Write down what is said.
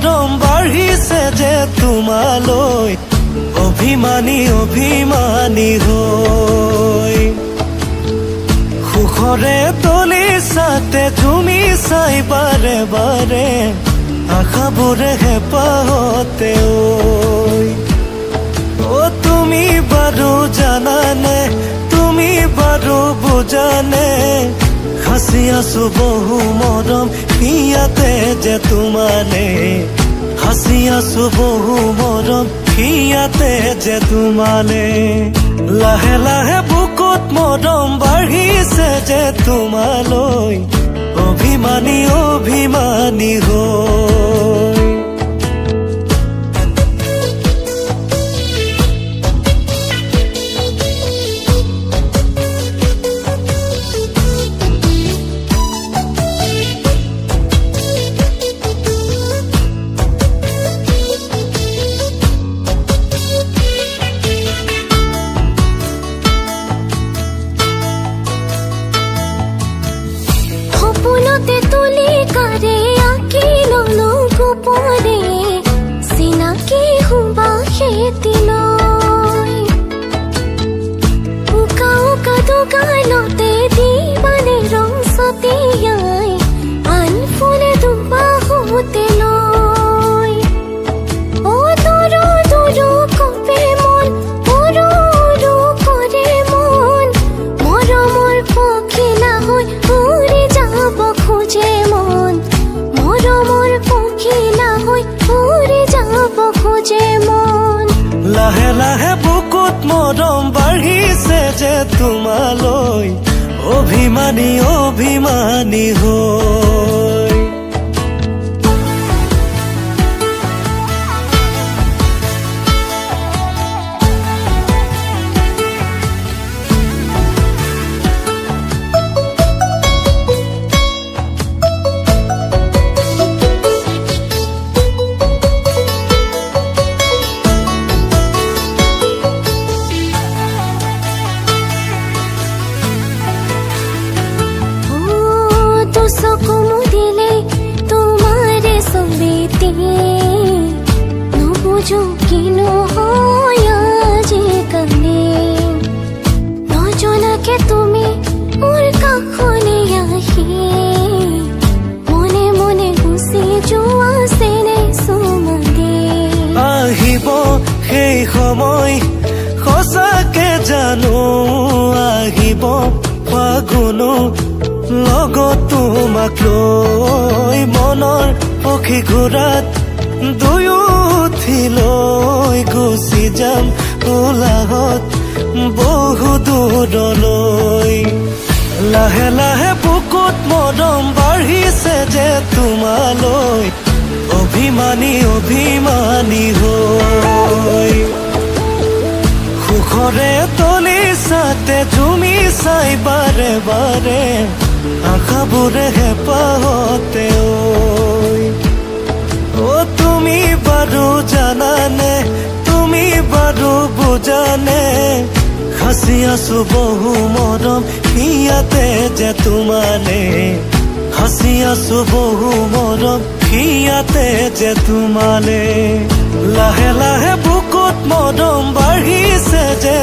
মৰম বাঢ়িছে যে তোমালৈ অভিমানী অভিমানী হৈ সুখৰে তলিছাতে ঝুমি চাই বাৰে বাৰে আশাবোৰে হেঁপাহতে ঐ তুমি বাৰু জানানে তুমি বাৰু বুজানে সাঁচি আছো বহু মৰম ইয়াতে যে তোমালে সাঁচি আছো বহু মৰম ইয়াতে যে তোমালে লাহে লাহে বুকুত মৰম বাঢ়িছে যে তোমালৈ অভিমানী অভিমানী হৈ সপোনতে তুলি কাৰে আঁকি ললো গোপনে চিনাকি হোৱা সেইদিনৈ উকা উকা দোকানতে দিবানে ৰং ছটিয়াই আন ফুলে দুবাহুতে লৈ দূৰো দূৰো কপে মন উৰু উৰু কৰে মন মৰমৰ পখিলা হৈ উৰি যাব খোজে মন মৰমৰ পখিলা হৈ উৰি যাব খোজে মন লাহে লাহে বুকুত মৰম বাঢ়িছে যে তোমালৈ অভিমানী অভিমানী হৈ চকু মুদিলে তোমাৰে ছবিতে নুবুজো কিনো হয় আজিকালি নজনাকে তুমি মোৰ কাষলৈ আহি মনে মনে গুচি যোৱা চেনে চুমাদে আহিব সেই সময় সঁচাকে জানো আহিব ফাগুনো লগত তোমাক লৈ মনৰ পক্ষী ঘোঁৰাত দুয়ো উঠি লৈ গুচি যাম উলাহত বহু দূৰলৈ লাহে লাহে বুকুত মৰম বাঢ়িছে যে তোমালৈ অভিমানী অভিমানী হৈ সুখৰে তলিছাতে ঝুমি চাই বাৰে বাৰে আশাবোৰে হেঁপাহতে ঐ তুমি বাৰু জানানে তুমি বাৰু বুজানে সাঁচি আছো বহু মৰম ইয়াতে যে তোমালে সাঁচি আছো বহু মৰম ইয়াতে যে তোমালে লাহে লাহে বুকুত মৰম বাঢ়িছে যে